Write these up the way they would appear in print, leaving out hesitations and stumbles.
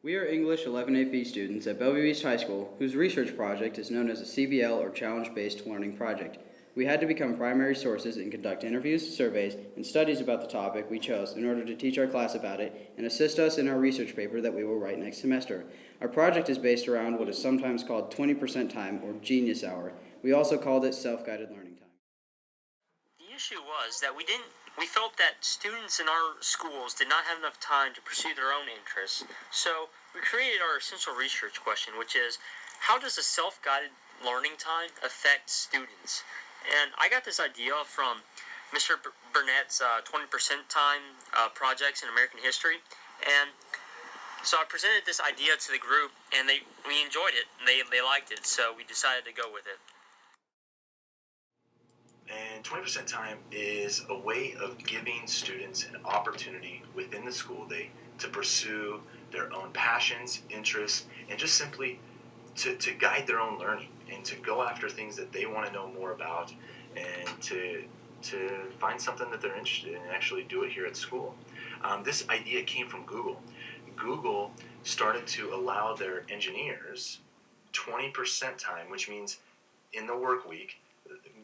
We are English 11AP students at Bellevue East High School whose research project is known as a CBL or Challenge-Based Learning Project. We had to become primary sources and conduct interviews, surveys, and studies about the topic we chose in order to teach our class about it and assist us in our research paper that we will write next semester. Our project is based around what is sometimes called 20% time or genius hour. We also called it self-guided learning time. The issue was that we felt that students in our schools did not have enough time to pursue their own interests. So we created our essential research question, which is, how does a self-guided learning time affect students? And I got this idea from Mr. Burnett's 20% time projects in American history. And so I presented this idea to the group, and we enjoyed it, and they liked it, so we decided to go with it. And 20% time is a way of giving students an opportunity within the school day to pursue their own passions, interests, and just simply to guide their own learning and to go after things that they want to know more about and to find something that they're interested in and actually do it here at school. This idea came from Google. Google started to allow their engineers 20% time, which means in the work week,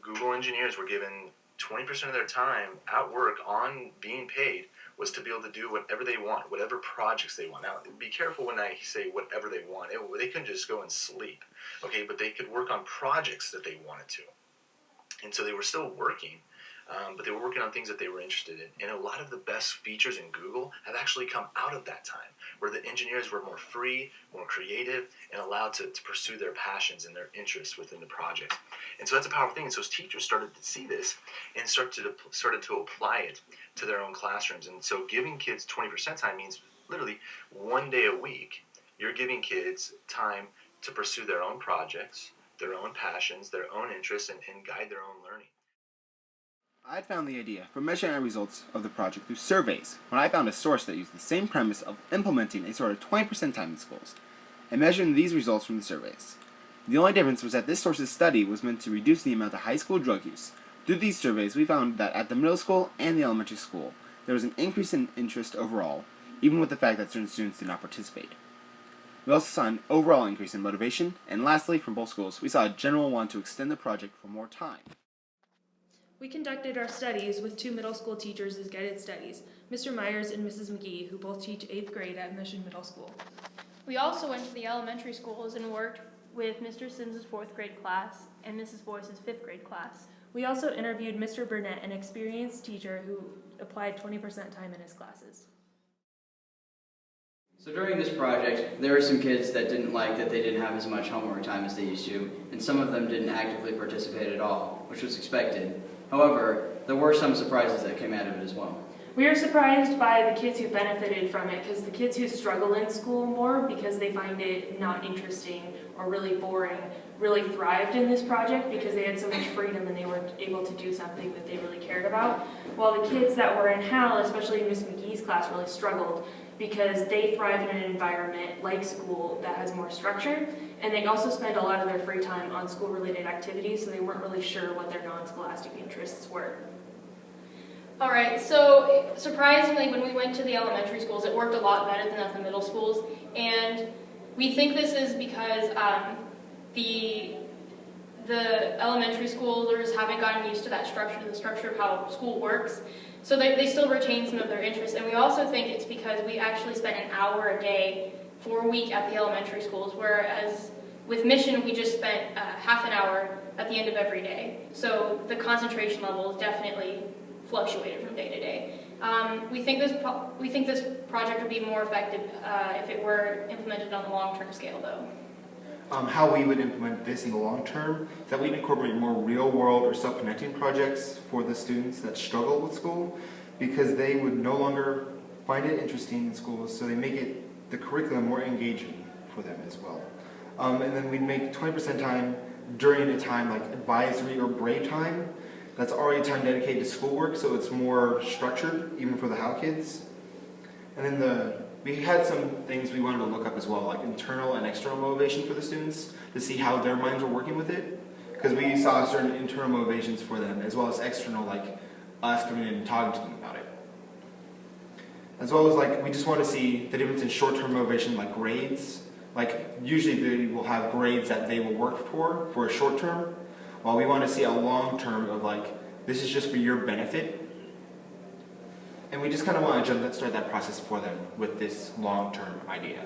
Google engineers were given 20% of their time at work on being paid was to be able to do whatever they want, whatever projects they want. Now, be careful when I say whatever they want. They couldn't just go and sleep, okay? But they could work on projects that they wanted to. And so they were still working, but they were working on things that they were interested in. And a lot of the best features in Google have actually come out of that time, where the engineers were more free, more creative, and allowed to pursue their passions and their interests within the project. And so that's a powerful thing. And so as teachers started to see this and started to apply it to their own classrooms. And so giving kids 20% time means literally one day a week, you're giving kids time to pursue their own projects, their own passions, their own interests, and guide their own learning. I had found the idea for measuring our results of the project through surveys when I found a source that used the same premise of implementing a sort of 20% time in schools and measuring these results from the surveys. The only difference was that this source's study was meant to reduce the amount of high school drug use. Through these surveys, we found that at the middle school and the elementary school, there was an increase in interest overall, even with the fact that certain students did not participate. We also saw an overall increase in motivation, and lastly, from both schools, we saw a general want to extend the project for more time. We conducted our studies with 2 middle school teachers as guided studies, Mr. Myers and Mrs. McGee, who both teach 8th grade at Mission Middle School. We also went to the elementary schools and worked with Mr. Sims' 4th grade class and Mrs. Boyce's 5th grade class. We also interviewed Mr. Burnett, an experienced teacher who applied 20% time in his classes. So during this project, there were some kids that didn't like that they didn't have as much homework time as they used to, and some of them didn't actively participate at all, which was expected. However, there were some surprises that came out of it as well. We are surprised by the kids who benefited from it, because the kids who struggle in school more because they find it not interesting or really boring really thrived in this project because they had so much freedom and they were able to do something that they really cared about. While the kids that were in HAL, especially Miss McGee's class, really struggled because they thrive in an environment like school that has more structure, and they also spend a lot of their free time on school-related activities, so they weren't really sure what their non-scholastic interests were. Alright, so surprisingly, when we went to the elementary schools, it worked a lot better than at the middle schools, and we think this is because the elementary schoolers haven't gotten used to that structure, the structure of how school works, so they still retain some of their interests. And we also think it's because we actually spent an hour a day for a week at the elementary schools, whereas with Mission we just spent half an hour at the end of every day. So the concentration levels definitely fluctuated from day to day. We think this project would be more effective if it were implemented on a long-term scale, though. How we would implement this in the long term is that we'd incorporate more real-world or self-connecting projects for the students that struggle with school, because they would no longer find it interesting in school, so they make the curriculum more engaging for them as well. And then we'd make 20% time during a time like advisory or break time. That's already time dedicated to schoolwork, so it's more structured, even for the HAL kids. And then we had some things we wanted to look up as well, like internal and external motivation for the students, to see how their minds were working with it. Because we saw certain internal motivations for them, as well as external, like us coming in and talking to them about it. as well as like we just want to see the difference in short-term motivation, like grades. Like usually they will have grades that they will work for a short term, while we want to see a long term of like this is just for your benefit. And we just kind of want to start that process for them with this long-term idea.